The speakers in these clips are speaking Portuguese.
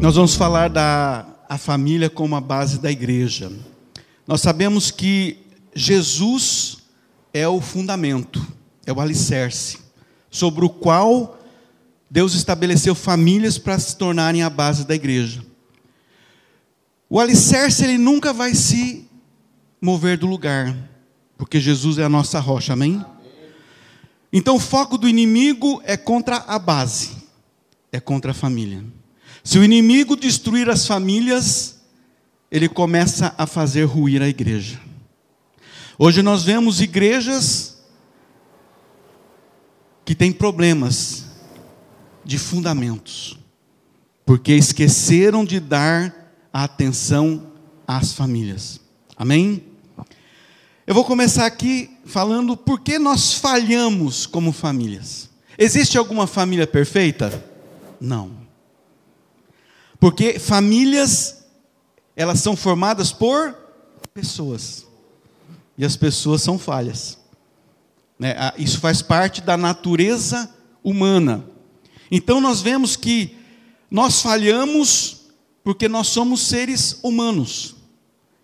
Nós vamos falar da família como a base da igreja. Nós sabemos que Jesus é o fundamento, é o alicerce, sobre o qual Deus estabeleceu famílias para se tornarem a base da igreja. O alicerce, ele nunca vai se mover do lugar, porque Jesus é a nossa rocha, amém? Então o foco do inimigo é contra a base, é contra a família. Se o inimigo destruir as famílias, ele começa a fazer ruir a igreja. Hoje nós vemos igrejas que têm problemas de fundamentos, porque esqueceram de dar a atenção às famílias. Amém? Eu vou começar aqui falando por que nós falhamos como famílias. Existe alguma família perfeita? Não. Porque famílias, elas são formadas por pessoas. E as pessoas são falhas. Isso faz parte da natureza humana. Então nós vemos que nós falhamos porque nós somos seres humanos.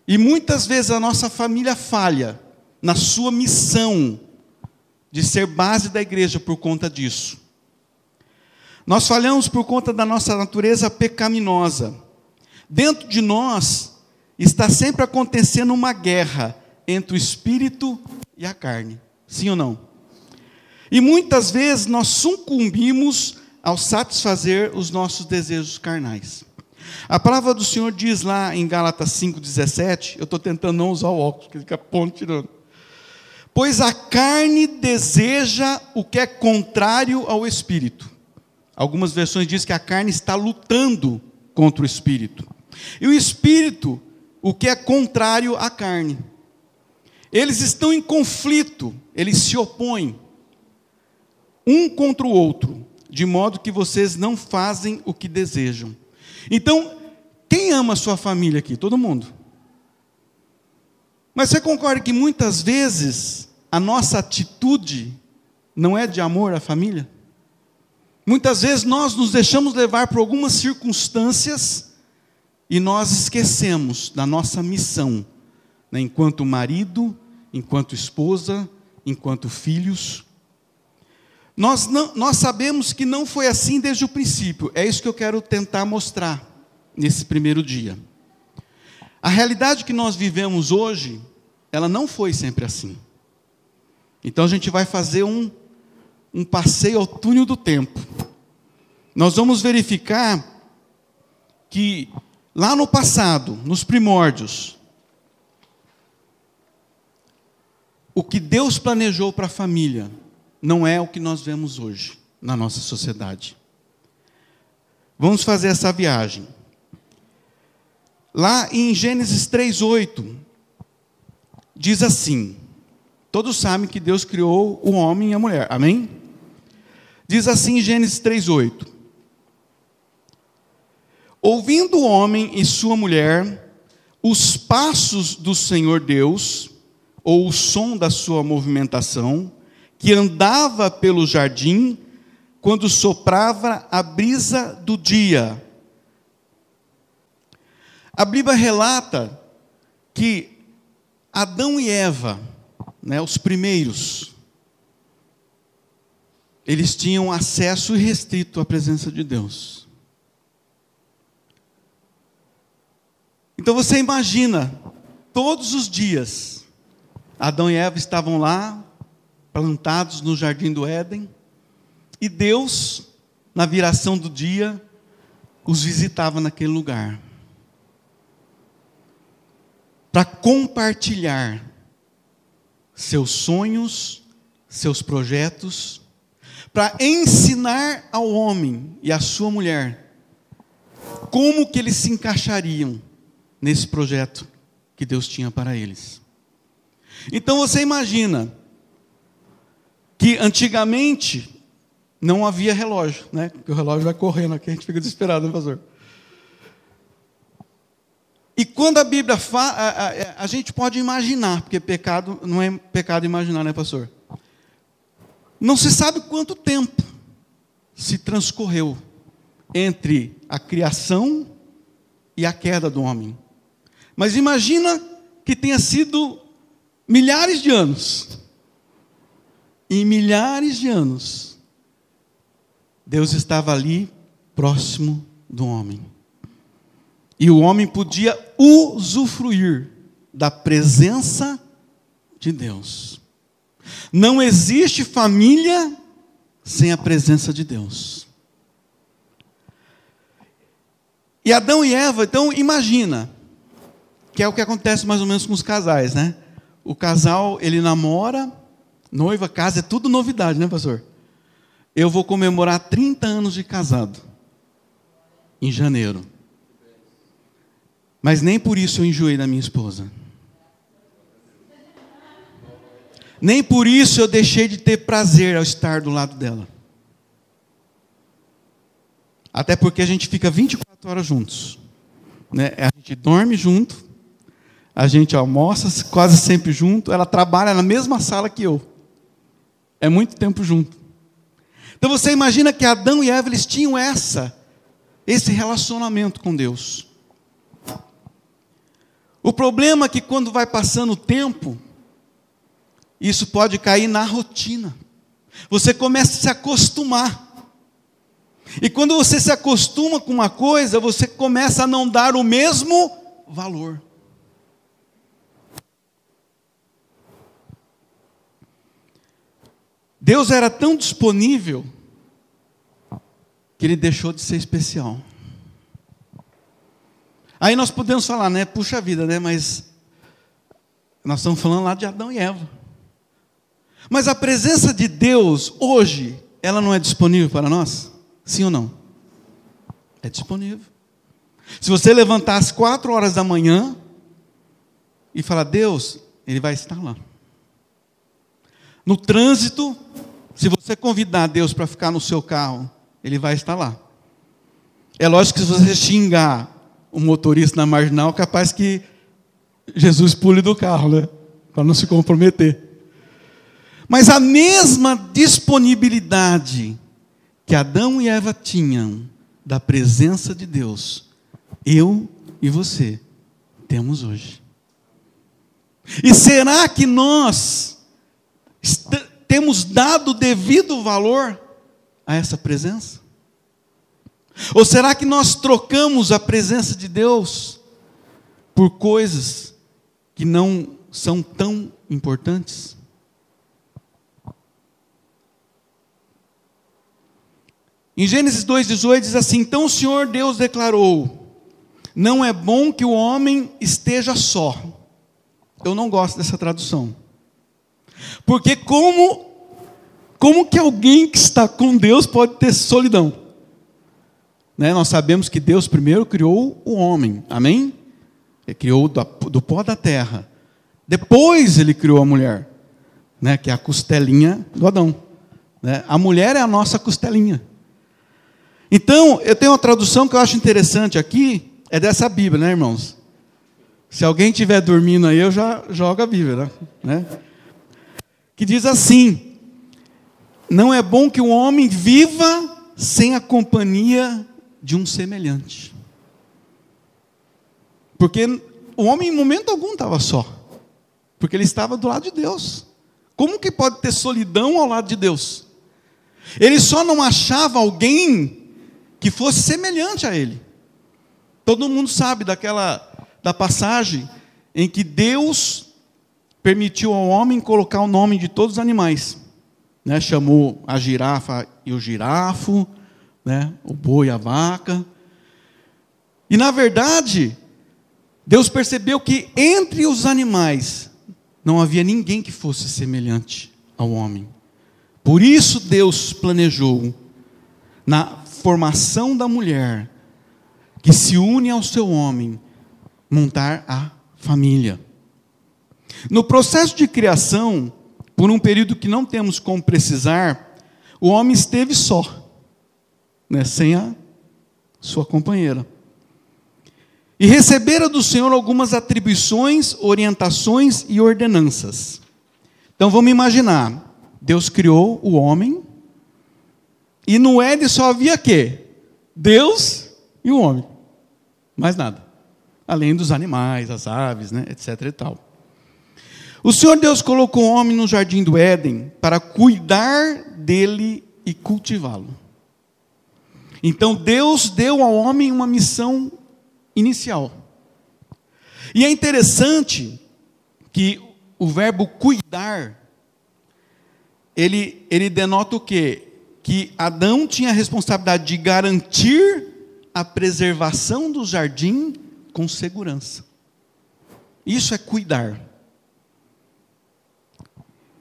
E muitas vezes a nossa família falha na sua missão de ser base da igreja por conta disso. Nós falhamos por conta da nossa natureza pecaminosa. Dentro de nós está sempre acontecendo uma guerra entre o espírito e a carne. Sim ou não? E muitas vezes nós sucumbimos ao satisfazer os nossos desejos carnais. A palavra do Senhor diz lá em Gálatas 5,17, eu estou tentando não usar o óculos, porque fica a ponta tirando. Pois a carne deseja o que é contrário ao espírito. Algumas versões dizem que a carne está lutando contra o espírito. E o espírito, o que é contrário à carne. Eles estão em conflito, eles se opõem um contra o outro, de modo que vocês não fazem o que desejam. Então, quem ama a sua família aqui? Todo mundo. Mas você concorda que muitas vezes a nossa atitude não é de amor à família? Muitas vezes nós nos deixamos levar por algumas circunstâncias e nós esquecemos da nossa missão, enquanto marido, enquanto esposa, enquanto filhos. Nós sabemos que não foi assim desde o princípio. É isso que eu quero tentar mostrar nesse primeiro dia. A realidade que nós vivemos hoje, ela não foi sempre assim. Então a gente vai fazer um passeio ao túnel do tempo. Nós vamos verificar que lá no passado, nos primórdios, o que Deus planejou para a família não é o que nós vemos hoje na nossa sociedade. Vamos fazer essa viagem. Lá em Gênesis 3:8, diz assim, todos sabem que Deus criou o homem e a mulher, amém? Diz assim em Gênesis 3:8. Ouvindo o homem e sua mulher os passos do Senhor Deus, ou o som da sua movimentação, que andava pelo jardim, quando soprava a brisa do dia. A Bíblia relata que Adão e Eva, os primeiros, eles tinham acesso irrestrito à presença de Deus. Então você imagina, todos os dias, Adão e Eva estavam lá, plantados no jardim do Éden, e Deus, na viração do dia, os visitava naquele lugar, para compartilhar seus sonhos, seus projetos, para ensinar ao homem e à sua mulher como que eles se encaixariam nesse projeto que Deus tinha para eles. Então você imagina que antigamente não havia relógio, porque o relógio vai correndo aqui, a gente fica desesperado, pastor? E quando a Bíblia fala, a gente pode imaginar, porque pecado não é pecado imaginar, pastor? Não se sabe quanto tempo se transcorreu entre a criação e a queda do homem. Mas imagina que tenha sido milhares de anos. Em milhares de anos, Deus estava ali, próximo do homem. E o homem podia usufruir da presença de Deus. Não existe família sem a presença de Deus. E Adão e Eva, então imagina, que é o que acontece mais ou menos com os casais, né? O casal, ele namora, noiva, casa, é tudo novidade, né, pastor? Eu vou comemorar 30 anos de casado, em janeiro. Mas nem por isso eu enjoei da minha esposa. Nem por isso eu deixei de ter prazer ao estar do lado dela. Até porque a gente fica 24 horas juntos, né? A gente dorme junto, a gente almoça quase sempre junto, ela trabalha na mesma sala que eu. É muito tempo junto. Então você imagina que Adão e Eva, eles tinham esse relacionamento com Deus. O problema é que quando vai passando o tempo, isso pode cair na rotina. Você começa a se acostumar. E quando você se acostuma com uma coisa, você começa a não dar o mesmo valor. Deus era tão disponível que Ele deixou de ser especial. Aí nós podemos falar, né? Puxa vida, né? Mas nós estamos falando lá de Adão e Eva. Mas a presença de Deus hoje, ela não é disponível para nós? Sim ou não? É disponível. Se você levantar às 4 horas da manhã e falar, Deus, Ele vai estar lá. No trânsito, se você convidar Deus para ficar no seu carro, Ele vai estar lá. É lógico que se você xingar o motorista na marginal, capaz que Jesus pule do carro, né? Para não se comprometer. Mas a mesma disponibilidade que Adão e Eva tinham da presença de Deus, eu e você temos hoje. E será que nós temos dado devido valor a essa presença? Ou será que nós trocamos a presença de Deus por coisas que não são tão importantes? Em Gênesis 2,18 diz assim: então o Senhor Deus declarou, não é bom que o homem esteja só. Eu não gosto dessa tradução. Porque como que alguém que está com Deus pode ter solidão? Né? Nós sabemos que Deus primeiro criou o homem, amém? Ele criou do pó da terra. Depois Ele criou a mulher, né? Que é a costelinha do Adão. Né? A mulher é a nossa costelinha. Então, eu tenho uma tradução que eu acho interessante aqui, é dessa Bíblia, né, irmãos? Se alguém estiver dormindo aí, eu já jogo a Bíblia, né? Que diz assim: não é bom que o homem viva sem a companhia de um semelhante. Porque o homem em momento algum estava só, porque ele estava do lado de Deus. Como que pode ter solidão ao lado de Deus? Ele só não achava alguém que fosse semelhante a ele. Todo mundo sabe da passagem em que Deus permitiu ao homem colocar o nome de todos os animais, né? Chamou a girafa e o girafo, né? O boi e a vaca. E na verdade, Deus percebeu que entre os animais não havia ninguém que fosse semelhante ao homem. Por isso Deus planejou, na formação da mulher, que se une ao seu homem, montar a família. No processo de criação, por um período que não temos como precisar, o homem esteve só, né, sem a sua companheira. E recebera do Senhor algumas atribuições, orientações e ordenanças. Então vamos imaginar, Deus criou o homem, e no Éden só havia quê? Deus e o homem. Mais nada. Além dos animais, as aves, né, etc. e tal. O Senhor Deus colocou o homem no jardim do Éden para cuidar dele e cultivá-lo. Então Deus deu ao homem uma missão inicial. E é interessante que o verbo cuidar, ele denota o quê? Que Adão tinha a responsabilidade de garantir a preservação do jardim com segurança. Isso é cuidar.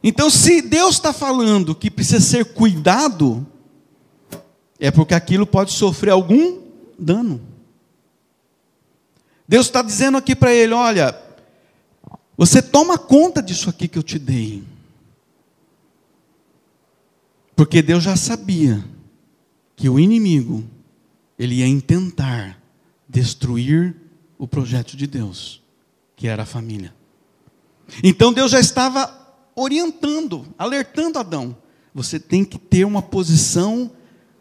Então, se Deus está falando que precisa ser cuidado, é porque aquilo pode sofrer algum dano. Deus está dizendo aqui para ele: olha, você toma conta disso aqui que eu te dei. Porque Deus já sabia que o inimigo, ele ia intentar destruir o projeto de Deus, que era a família. Então Deus já estava orientando, alertando Adão: você tem que ter uma posição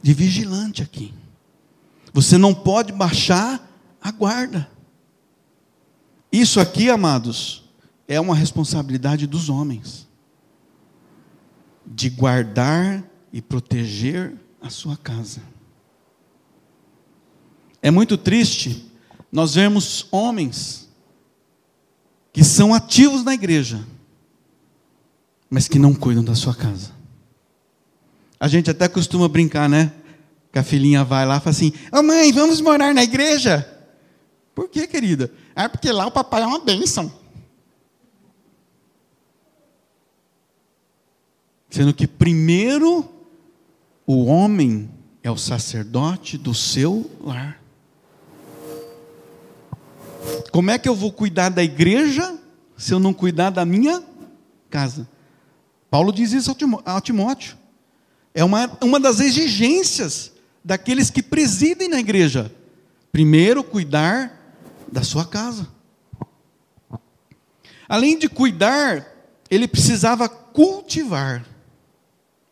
de vigilante aqui. Você não pode baixar a guarda. Isso aqui, amados, é uma responsabilidade dos homens, de guardar e proteger a sua casa. É muito triste nós vermos homens que são ativos na igreja, mas que não cuidam da sua casa. A gente até costuma brincar, né? Que a filhinha vai lá e fala assim: ô mãe, vamos morar na igreja? Por quê, querida? Ah, porque lá o papai é uma bênção. Sendo que primeiro o homem é o sacerdote do seu lar. Como é que eu vou cuidar da igreja se eu não cuidar da minha casa? Paulo diz isso a Timóteo. É uma das exigências daqueles que presidem na igreja. Primeiro, cuidar da sua casa. Além de cuidar, ele precisava cultivar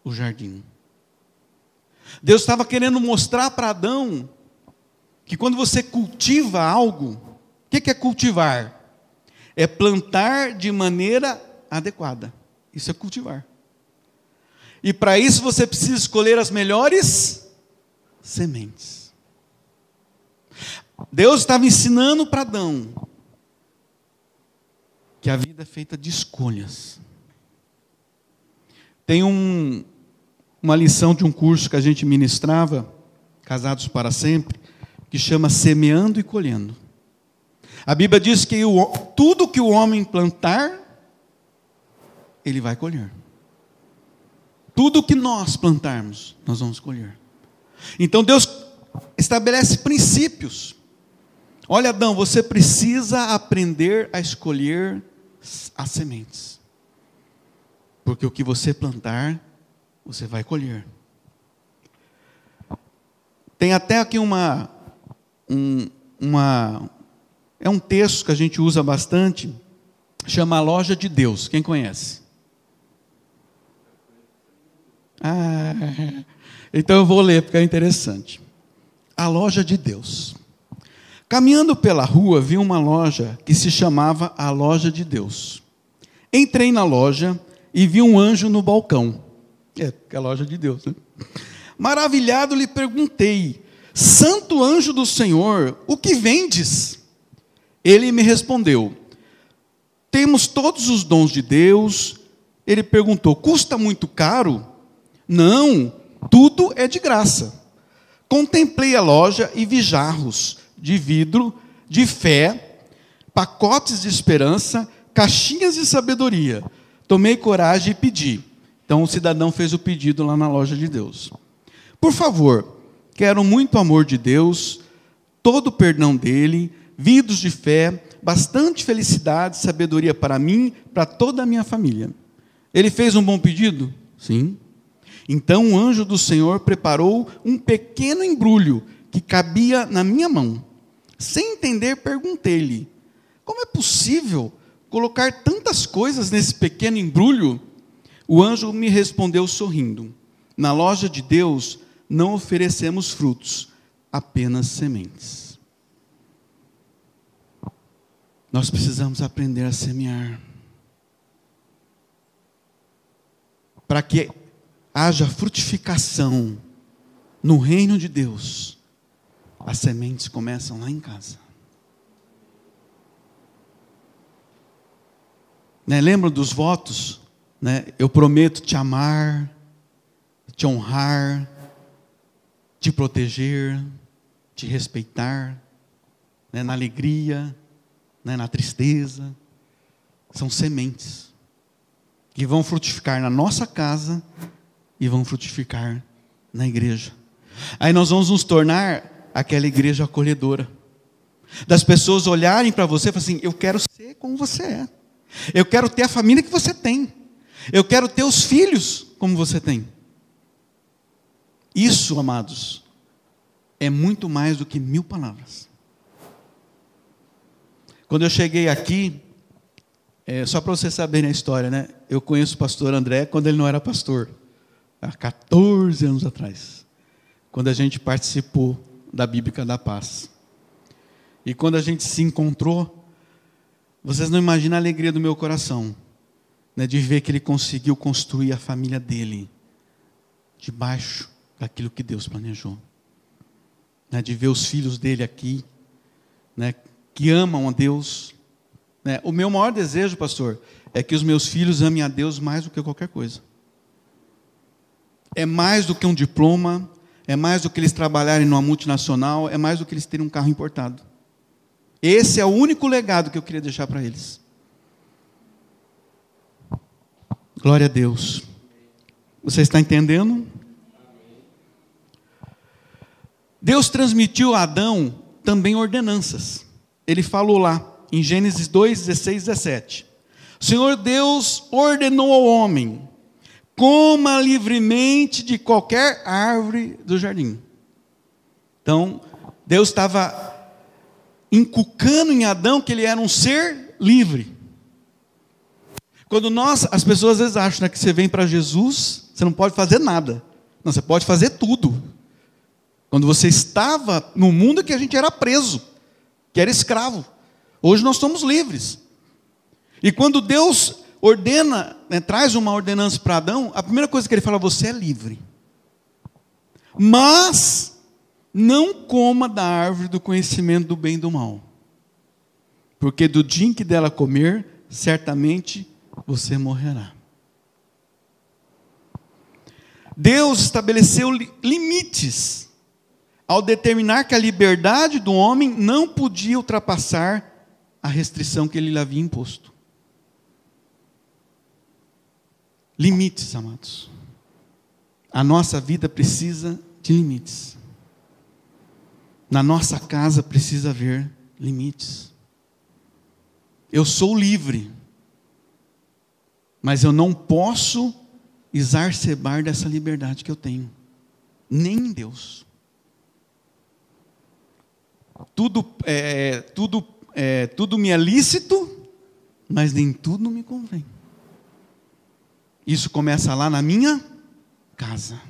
o jardim. Deus estava querendo mostrar para Adão que quando você cultiva algo, o que é cultivar? É plantar de maneira adequada. Isso é cultivar. E para isso você precisa escolher as melhores sementes. Deus estava ensinando para Adão que a vida é feita de escolhas. Tem uma lição de um curso que a gente ministrava, Casados para Sempre, que chama Semeando e Colhendo. A Bíblia diz que tudo que o homem plantar, ele vai colher. Tudo que nós plantarmos, nós vamos colher. Então Deus estabelece princípios. Olha, Adão, você precisa aprender a escolher as sementes. Porque o que você plantar, você vai colher. Tem até aqui é um texto que a gente usa bastante, chama A Loja de Deus. Quem conhece? Então eu vou ler porque é interessante. A Loja de Deus. Caminhando pela rua, vi uma loja que se chamava A Loja de Deus. Entrei na loja e vi um anjo no balcão. É a loja de Deus, né? Maravilhado lhe perguntei: Santo anjo do Senhor, o que vendes? Ele me respondeu: temos todos os dons de Deus. Ele perguntou: custa muito caro? Não, tudo é de graça. Contemplei a loja e vi jarros de vidro, de fé, pacotes de esperança, caixinhas de sabedoria. Tomei coragem e pedi. Então o cidadão fez o pedido lá na loja de Deus. Por favor, quero muito amor de Deus, todo o perdão dele, vidros de fé, bastante felicidade, sabedoria para mim, para toda a minha família. Ele fez um bom pedido? Sim. Então o anjo do Senhor preparou um pequeno embrulho que cabia na minha mão. Sem entender, perguntei-lhe: como é possível colocar tantas coisas nesse pequeno embrulho? O anjo me respondeu sorrindo: na loja de Deus não oferecemos frutos, apenas sementes. Nós precisamos aprender a semear. Para que haja frutificação no reino de Deus, as sementes começam lá em casa. Lembra dos votos? Eu prometo te amar, te honrar, te proteger, te respeitar, na alegria, na tristeza. São sementes que vão frutificar na nossa casa e vão frutificar na igreja. Aí nós vamos nos tornar aquela igreja acolhedora, das pessoas olharem para você e falarem assim: eu quero ser como você é, eu quero ter a família que você tem, eu quero ter os filhos como você tem. Isso, amados, é muito mais do que 1000 palavras. Quando eu cheguei aqui, só para vocês saberem a história, eu conheço o pastor André quando ele não era pastor, há 14 anos atrás, quando a gente participou da Bíblica da Paz. E quando a gente se encontrou, vocês não imaginam a alegria do meu coração, de ver que ele conseguiu construir a família dele, debaixo daquilo que Deus planejou. De ver os filhos dele aqui, que amam a Deus. O meu maior desejo, pastor, é que os meus filhos amem a Deus mais do que qualquer coisa. É mais do que um diploma, é mais do que eles trabalharem numa multinacional, é mais do que eles terem um carro importado. Esse é o único legado que eu queria deixar para eles. Glória a Deus. Você está entendendo? Deus transmitiu a Adão também ordenanças. Ele falou lá, em Gênesis 2, 16, 17. O Senhor Deus ordenou ao homem: coma livremente de qualquer árvore do jardim. Então, Deus estava inculcando em Adão que ele era um ser livre. Quando as pessoas às vezes acham que você vem para Jesus, você não pode fazer nada. Não, você pode fazer tudo. Quando você estava no mundo que a gente era preso, que era escravo. Hoje nós somos livres. E quando Deus ordena, traz uma ordenança para Adão, a primeira coisa que ele fala: você é livre. Mas não coma da árvore do conhecimento do bem e do mal. Porque do dia em que dela comer, certamente você morrerá. Deus estabeleceu limites ao determinar que a liberdade do homem não podia ultrapassar a restrição que ele lhe havia imposto. Limites, amados. A nossa vida precisa de limites. Na nossa casa precisa haver limites. Eu sou livre, mas eu não posso exacerbar dessa liberdade que eu tenho, nem em Deus. Tudo me é lícito, mas nem tudo me convém. Isso começa lá na minha casa.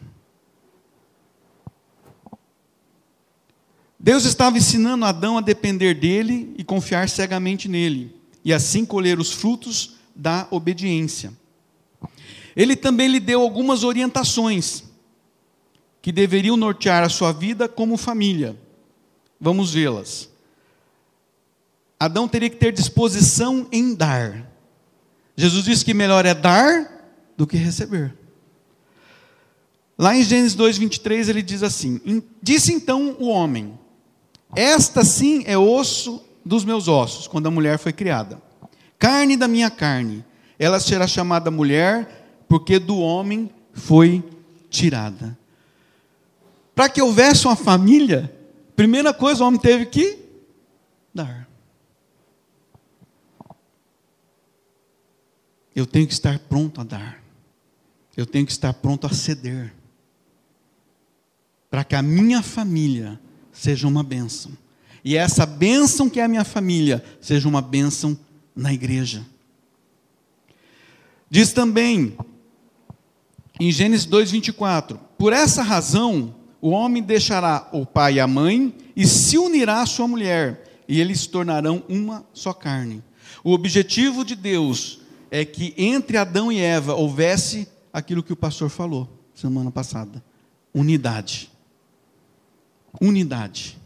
Deus estava ensinando Adão a depender dele e confiar cegamente nele, e assim colher os frutos da obediência. Ele também lhe deu algumas orientações que deveriam nortear a sua vida como família. Vamos vê-las. Adão teria que ter disposição em dar. Jesus disse que melhor é dar do que receber. Lá em Gênesis 2:23 ele diz assim: disse então o homem: esta sim é osso dos meus ossos, quando a mulher foi criada, carne da minha carne, ela será chamada mulher, porque do homem foi tirada. Para que houvesse uma família, primeira coisa, o homem teve que dar. Eu tenho que estar pronto a dar. Eu tenho que estar pronto a ceder. Para que a minha família seja uma bênção. E essa bênção que é a minha família, seja uma bênção na igreja. Diz também, em Gênesis 2:24, por essa razão, o homem deixará o pai e a mãe e se unirá à sua mulher, e eles se tornarão uma só carne. O objetivo de Deus é que entre Adão e Eva houvesse aquilo que o pastor falou semana passada: unidade. Unidade.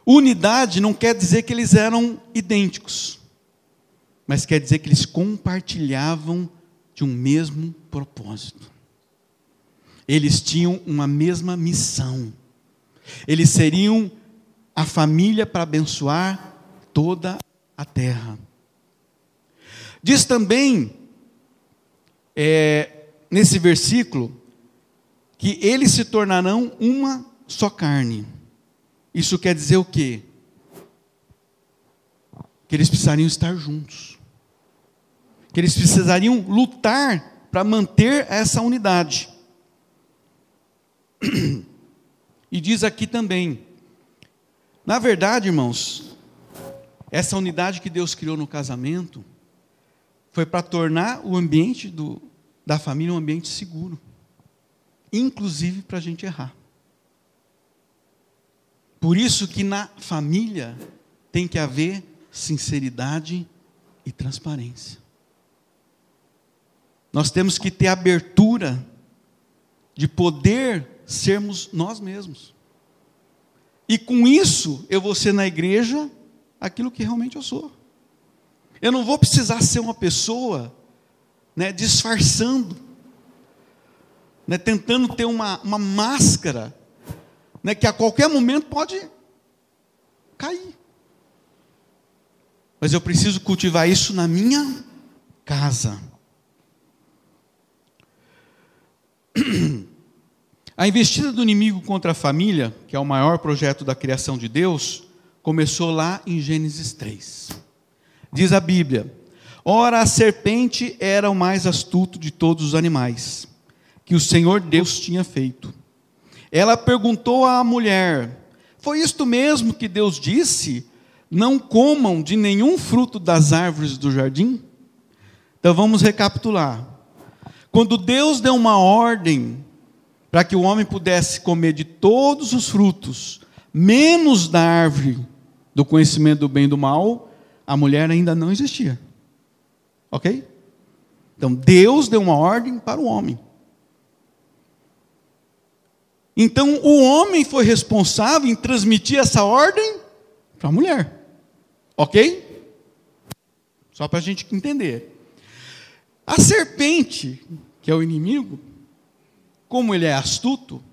Unidade não quer dizer que eles eram idênticos, mas quer dizer que eles compartilhavam de um mesmo propósito. Eles tinham uma mesma missão. Eles seriam a família para abençoar toda a terra. Diz também, nesse versículo, que eles se tornarão uma só carne. Isso quer dizer o quê? Que eles precisariam estar juntos. Que eles precisariam lutar para manter essa unidade. E diz aqui também, na verdade, irmãos, essa unidade que Deus criou no casamento foi para tornar o ambiente da família um ambiente seguro, inclusive para a gente errar. Por isso que na família tem que haver sinceridade e transparência. Nós temos que ter abertura de poder sermos nós mesmos. E com isso, eu vou ser na igreja aquilo que realmente eu sou. Eu não vou precisar ser uma pessoa, disfarçando, tentando ter uma máscara, que a qualquer momento pode cair. Mas eu preciso cultivar isso na minha casa. A investida do inimigo contra a família, que é o maior projeto da criação de Deus, começou lá em Gênesis 3. Diz a Bíblia: ora, a serpente era o mais astuto de todos os animais que o Senhor Deus tinha feito. Ela perguntou à mulher: foi isto mesmo que Deus disse? Não comam de nenhum fruto das árvores do jardim? Então vamos recapitular. Quando Deus deu uma ordem para que o homem pudesse comer de todos os frutos, menos da árvore do conhecimento do bem e do mal, a mulher ainda não existia. Ok? Então Deus deu uma ordem para o homem. Então o homem foi responsável em transmitir essa ordem para a mulher. Ok? Só para a gente entender. A serpente, que é o inimigo, como ele é astuto,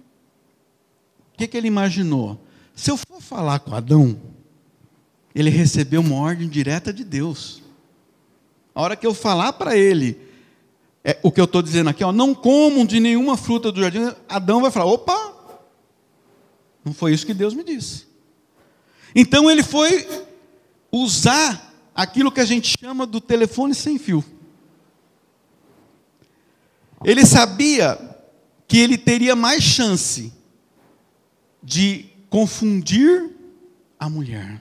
o que ele imaginou? Se eu for falar com Adão, ele recebeu uma ordem direta de Deus. A hora que eu falar para ele, o que eu estou dizendo aqui, não comam de nenhuma fruta do jardim, Adão vai falar: opa, não foi isso que Deus me disse. Então ele foi usar aquilo que a gente chama do telefone sem fio. Ele sabia que ele teria mais chance de confundir a mulher.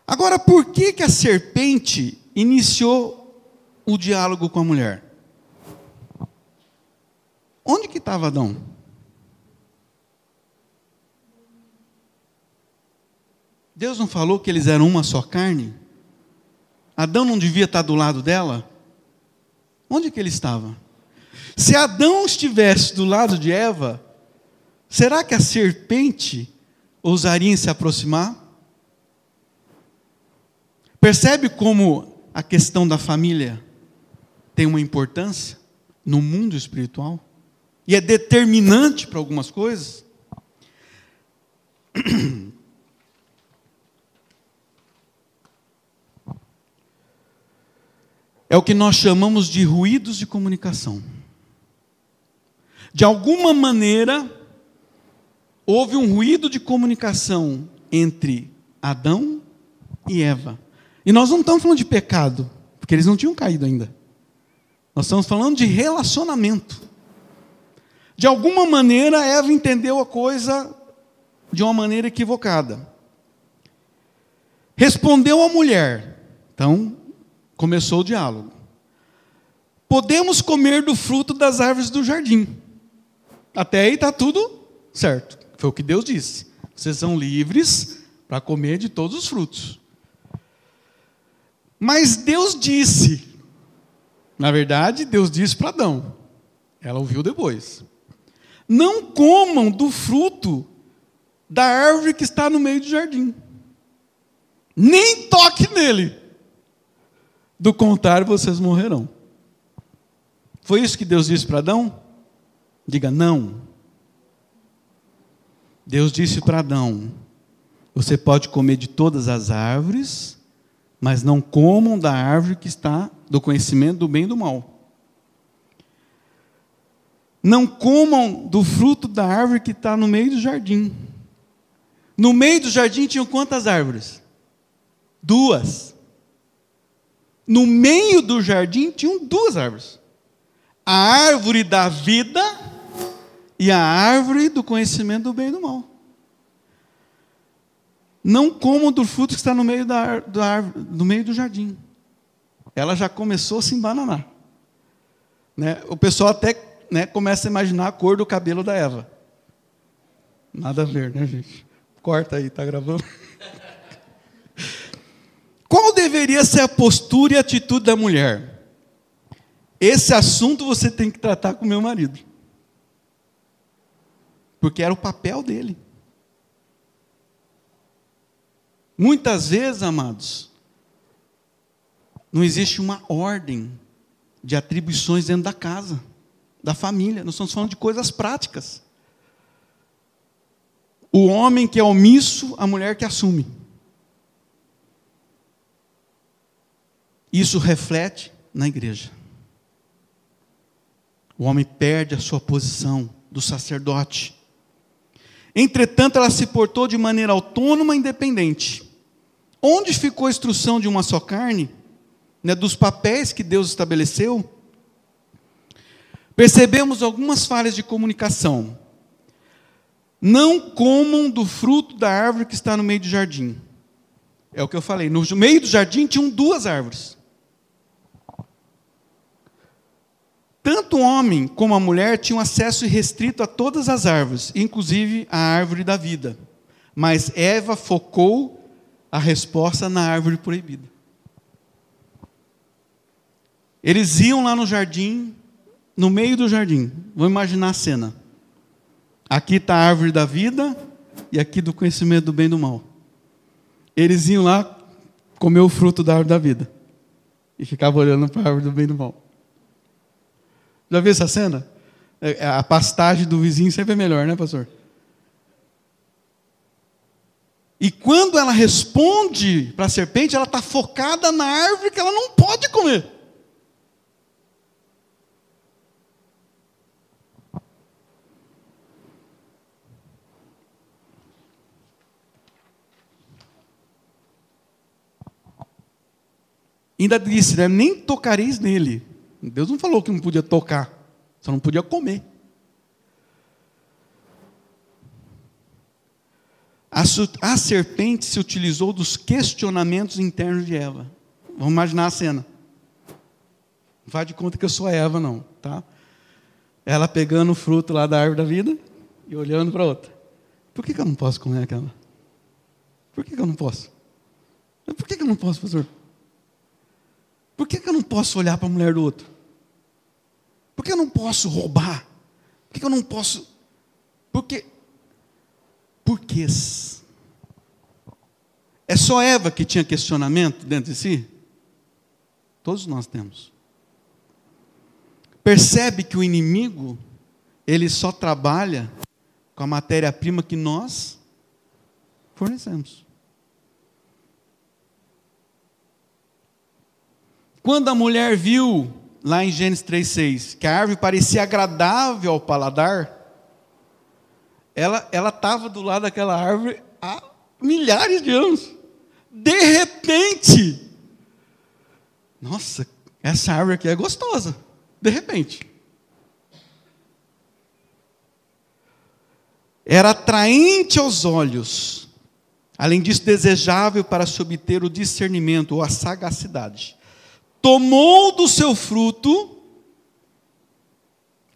Agora, por que a serpente iniciou o diálogo com a mulher? Onde que estava Adão? Deus não falou que eles eram uma só carne? Adão não devia estar do lado dela? Onde que ele estava? Se Adão estivesse do lado de Eva, será que a serpente ousaria em se aproximar? Percebe como a questão da família tem uma importância no mundo espiritual? E é determinante para algumas coisas? É o que nós chamamos de ruídos de comunicação. De alguma maneira, houve um ruído de comunicação entre Adão e Eva. E nós não estamos falando de pecado, porque eles não tinham caído ainda. Nós estamos falando de relacionamento. De alguma maneira, Eva entendeu a coisa de uma maneira equivocada. Respondeu a mulher. Então, começou o diálogo. Podemos comer do fruto das árvores do jardim. Até aí está tudo certo. Foi o que Deus disse. Vocês são livres para comer de todos os frutos. Mas Deus disse, na verdade, Deus disse para Adão. Ela ouviu depois. Não comam do fruto da árvore que está no meio do jardim. Nem toque nele. Do contrário, vocês morrerão. Foi isso que Deus disse para Adão? Diga não. Deus disse para Adão: você pode comer de todas as árvores, mas não comam da árvore que está do conhecimento do bem e do mal. Não comam do fruto da árvore que está no meio do jardim. No meio do jardim tinham quantas árvores? 2. No meio do jardim tinham 2 árvores. A árvore da vida e a árvore do conhecimento do bem e do mal. Não comam do fruto que está no meio no meio do jardim. Ela já começou a se embananar. Né? O pessoal até começa a imaginar a cor do cabelo da Eva. Nada a ver, né, gente? Corta aí, tá gravando? Qual deveria ser a postura e a atitude da mulher? Esse assunto você tem que tratar com o meu marido. Porque era o papel dele. Muitas vezes, amados, não existe uma ordem de atribuições dentro da casa, da família. Nós estamos falando de coisas práticas. O homem que é omisso, a mulher que assume. Isso reflete na igreja. O homem perde a sua posição do sacerdote. Entretanto, ela se portou de maneira autônoma e independente. Onde ficou a instrução de uma só carne? Dos papéis que Deus estabeleceu? Percebemos algumas falhas de comunicação. Não comam do fruto da árvore que está no meio do jardim. É o que eu falei. No meio do jardim tinham 2 árvores. Tanto o homem como a mulher tinham acesso irrestrito a todas as árvores, inclusive a árvore da vida. Mas Eva focou a resposta na árvore proibida. Eles iam lá no jardim, no meio do jardim. Vamos imaginar a cena. Aqui está a árvore da vida e aqui do conhecimento do bem e do mal. Eles iam lá comer o fruto da árvore da vida e ficavam olhando para a árvore do bem e do mal. Já viu essa cena? A pastagem do vizinho sempre é melhor, né, pastor? E quando ela responde para a serpente, ela está focada na árvore que ela não pode comer. Ainda disse, né, nem tocareis nele. Deus não falou que não podia tocar, só não podia comer. A serpente se utilizou dos questionamentos internos de Eva. Vamos imaginar a cena. Não faz de conta que eu sou a Eva, não. Tá? Ela pegando o fruto lá da árvore da vida e olhando para outra. Por que eu não posso comer aquela? Por que eu não posso? Por que eu não posso, pastor? Por que eu não posso olhar para a mulher do outro? Por que eu não posso roubar? Por que eu não posso... Porquês. É só Eva que tinha questionamento dentro de si? Todos nós temos. Percebe que o inimigo, ele só trabalha com a matéria-prima que nós fornecemos. Quando a mulher viu, lá em Gênesis 3,6, que a árvore parecia agradável ao paladar, ela estava do lado daquela árvore há milhares de anos. De repente, nossa, essa árvore aqui é gostosa. De repente. Era atraente aos olhos. Além disso, desejável para se obter o discernimento ou a sagacidade. Tomou do seu fruto.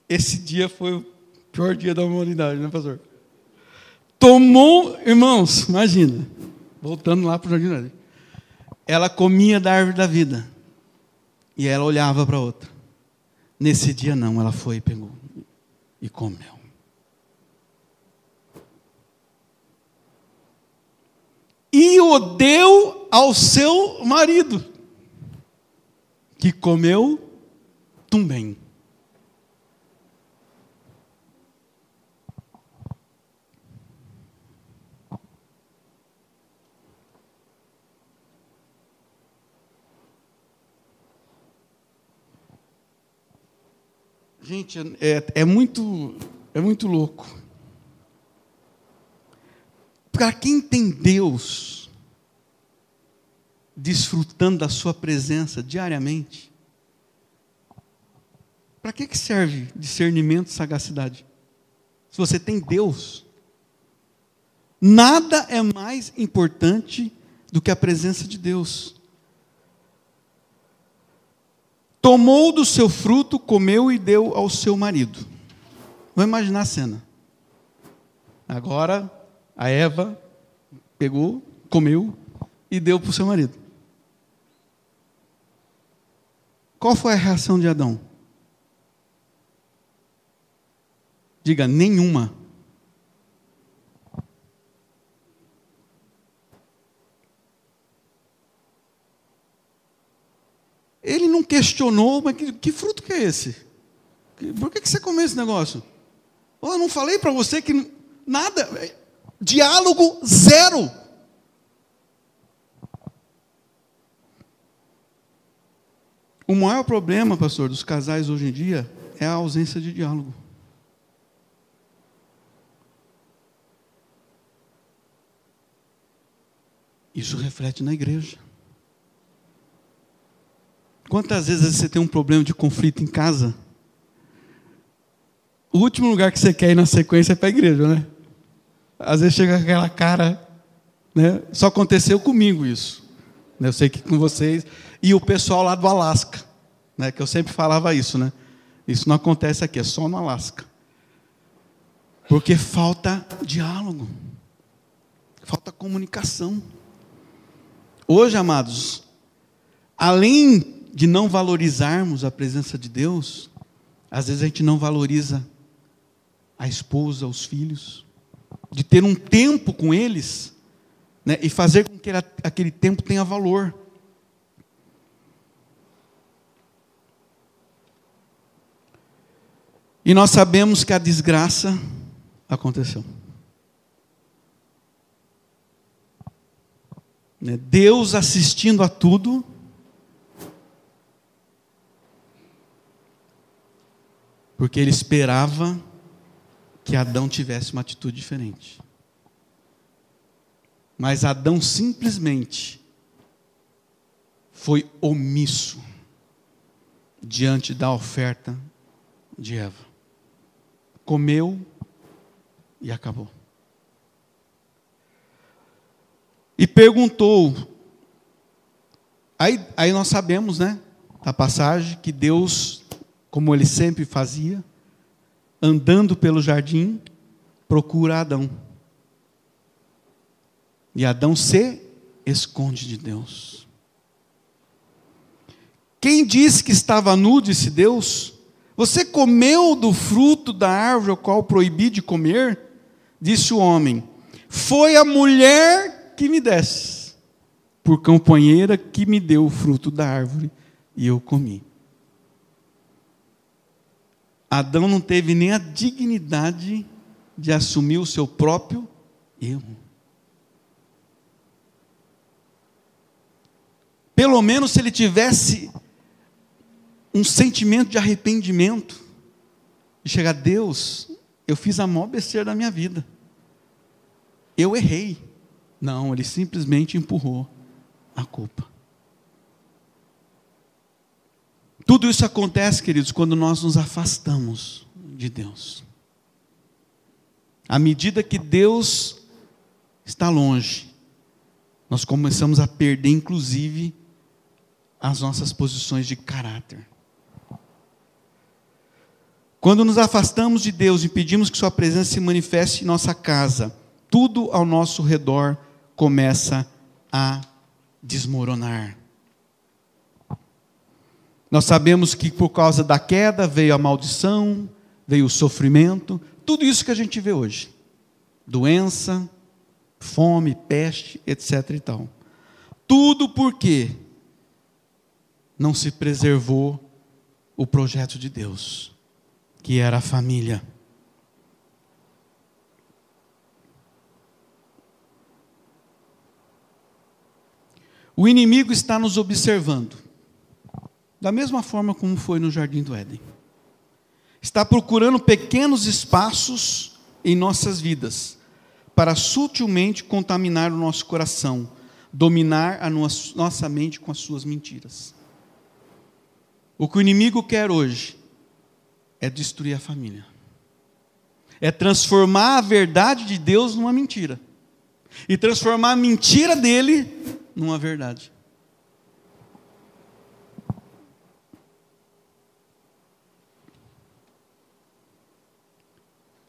Esse dia foi o Pior dia da humanidade, né, pastor? Tomou, irmãos, imagina, voltando lá para o jardim do Éden. Ela comia da árvore da vida. E ela olhava para outra. Nesse dia não, ela foi e pegou e comeu. E o deu ao seu marido, que comeu também. Gente, é muito louco. Para quem tem Deus desfrutando da sua presença diariamente, para que serve discernimento e sagacidade? Se você tem Deus, nada é mais importante do que a presença de Deus. Tomou do seu fruto, comeu e deu ao seu marido. Vamos imaginar a cena. Agora, a Eva pegou, comeu e deu para o seu marido. Qual foi a reação de Adão? Diga, nenhuma. Ele não questionou, mas que fruto que é esse? Por que você comeu esse negócio? Oh, eu não falei para você que nada, diálogo zero. O maior problema, pastor, dos casais hoje em dia é a ausência de diálogo. Isso reflete na igreja. Quantas vezes você tem um problema de conflito em casa? O último lugar que você quer ir na sequência é para a igreja, né? Às vezes chega com aquela cara, né? Só aconteceu comigo isso. Eu sei que com vocês e o pessoal lá do Alasca, né? Que eu sempre falava isso, né? Isso não acontece aqui, é só no Alasca. Porque falta diálogo, falta comunicação. Hoje, amados, além de não valorizarmos a presença de Deus, às vezes a gente não valoriza a esposa, os filhos, de ter um tempo com eles, né, e fazer com que aquele tempo tenha valor. E nós sabemos que a desgraça aconteceu. Deus assistindo a tudo, porque Ele esperava que Adão tivesse uma atitude diferente. Mas Adão simplesmente foi omisso diante da oferta de Eva. Comeu e acabou. E perguntou. Aí nós sabemos, né, da passagem, que Deus, como Ele sempre fazia, andando pelo jardim, procura Adão. E Adão se esconde de Deus. Quem disse que estava nu, disse Deus? Você comeu do fruto da árvore ao qual proibi de comer? Disse o homem. Foi a mulher que me desse, por companheira que me deu o fruto da árvore, e eu comi. Adão não teve nem a dignidade de assumir o seu próprio erro. Pelo menos se ele tivesse um sentimento de arrependimento, de chegar, Deus, eu fiz a maior besteira da minha vida, eu errei. Não, ele simplesmente empurrou a culpa. Tudo isso acontece, queridos, quando nós nos afastamos de Deus. À medida que Deus está longe, nós começamos a perder, inclusive, as nossas posições de caráter. Quando nos afastamos de Deus e pedimos que sua presença se manifeste em nossa casa, tudo ao nosso redor começa a desmoronar. Nós sabemos que por causa da queda veio a maldição, veio o sofrimento, tudo isso que a gente vê hoje. Doença, fome, peste, etc. e tal. Tudo porque não se preservou o projeto de Deus, que era a família. O inimigo está nos observando, da mesma forma como foi no Jardim do Éden. Está procurando pequenos espaços em nossas vidas, para sutilmente contaminar o nosso coração, dominar a nossa mente com as suas mentiras. O que o inimigo quer hoje é destruir a família. É transformar a verdade de Deus numa mentira. E transformar a mentira dele numa verdade.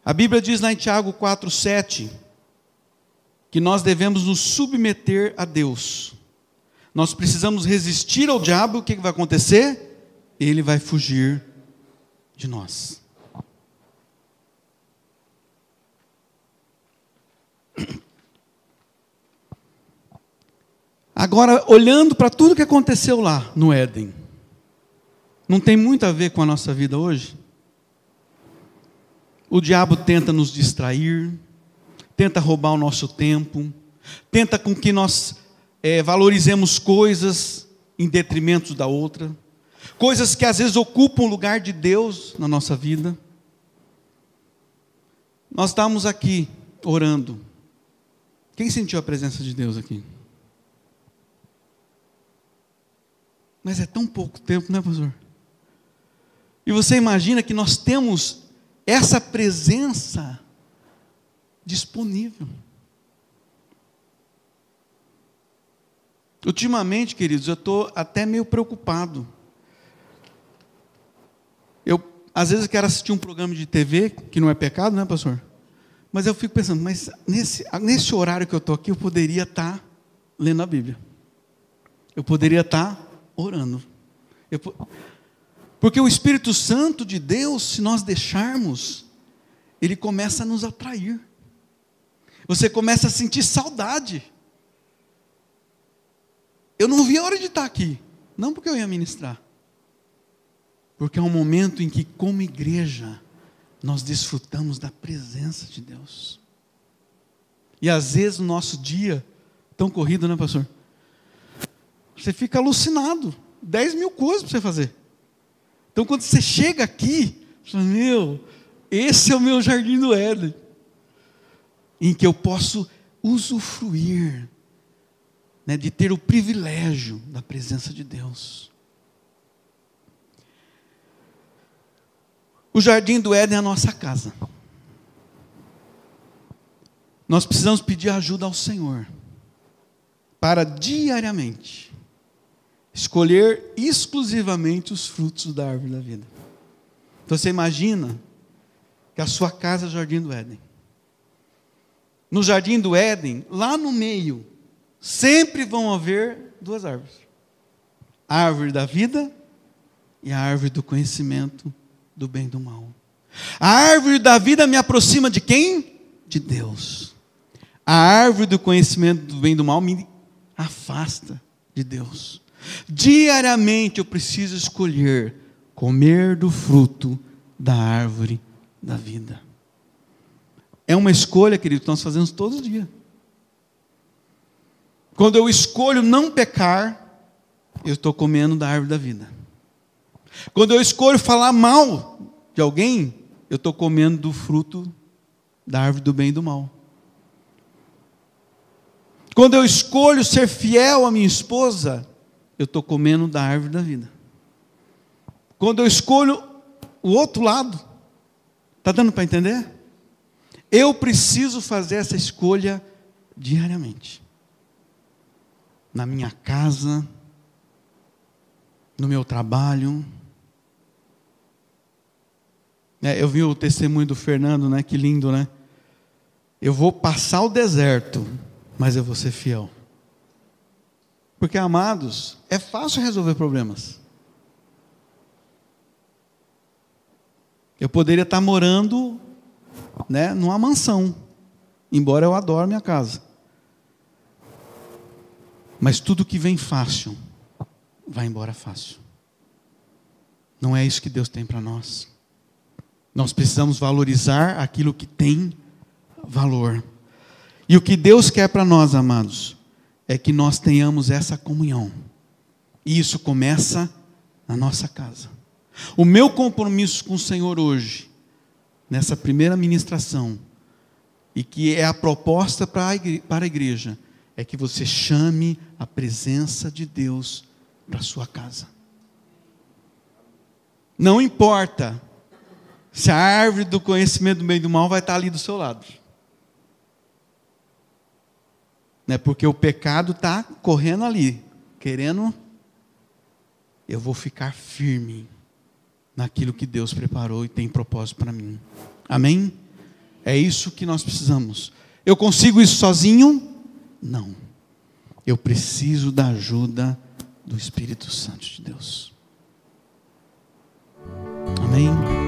A Bíblia diz lá em Tiago 4:7 que nós devemos nos submeter a Deus. Nós precisamos resistir ao diabo. O que vai acontecer? Ele vai fugir de nós. Agora, olhando para tudo que aconteceu lá no Éden, não tem muito a ver com a nossa vida hoje? O diabo tenta nos distrair, tenta roubar o nosso tempo, tenta com que nós valorizemos coisas em detrimento da outra, coisas que às vezes ocupam o lugar de Deus na nossa vida. Nós estávamos aqui orando. Quem sentiu a presença de Deus aqui? Mas é tão pouco tempo, né, pastor? E você imagina que nós temos essa presença disponível. Ultimamente, queridos, eu estou até meio preocupado. Eu, às vezes, quero assistir um programa de TV, que não é pecado, né, pastor? Mas eu fico pensando, mas nesse horário que eu estou aqui, eu poderia estar lendo a Bíblia. Eu poderia estar orando. Porque o Espírito Santo de Deus, se nós deixarmos, ele começa a nos atrair. Você começa a sentir saudade. Eu não vi a hora de estar aqui. Não porque eu ia ministrar. Porque é um momento em que, como igreja, nós desfrutamos da presença de Deus. E às vezes o nosso dia, tão corrido, né, pastor? Você fica alucinado. 10 mil coisas para você fazer. Então quando você chega aqui, você fala, esse é o meu Jardim do Éden. Em que eu posso usufruir, né, de ter o privilégio da presença de Deus. O Jardim do Éden é a nossa casa. Nós precisamos pedir ajuda ao Senhor para diariamente escolher exclusivamente os frutos da árvore da vida. Então você imagina que a sua casa é o Jardim do Éden. No Jardim do Éden, lá no meio, sempre vão haver duas árvores. A árvore da vida e a árvore do conhecimento do bem e do mal. A árvore da vida me aproxima de quem? De Deus. A árvore do conhecimento do bem e do mal me afasta de Deus. Diariamente eu preciso escolher comer do fruto da árvore da vida. É uma escolha, querido, que nós fazemos todos os dias. Quando eu escolho não pecar, eu estou comendo da árvore da vida. Quando eu escolho falar mal de alguém, eu estou comendo do fruto da árvore do bem e do mal. Quando eu escolho ser fiel à minha esposa, eu estou comendo da árvore da vida. Quando eu escolho o outro lado, está dando para entender? Eu preciso fazer essa escolha diariamente. Na minha casa, no meu trabalho. Eu vi o testemunho do Fernando, né? Que lindo, né? Eu vou passar o deserto, mas eu vou ser fiel. Porque, amados, é fácil resolver problemas. Eu poderia estar morando, né, numa mansão, embora eu adore minha casa. Mas tudo que vem fácil, vai embora fácil. Não é isso que Deus tem para nós. Nós precisamos valorizar aquilo que tem valor. E o que Deus quer para nós, amados, é que nós tenhamos essa comunhão. E isso começa na nossa casa. O meu compromisso com o Senhor hoje, nessa primeira ministração, e que é a proposta para a igreja, é que você chame a presença de Deus para a sua casa. Não importa se a árvore do conhecimento do bem e do mal vai estar ali do seu lado. Não é porque o pecado está correndo ali, querendo, eu vou ficar firme naquilo que Deus preparou e tem propósito para mim. Amém? É isso que nós precisamos. Eu consigo isso sozinho? Não. Eu preciso da ajuda do Espírito Santo de Deus. Amém?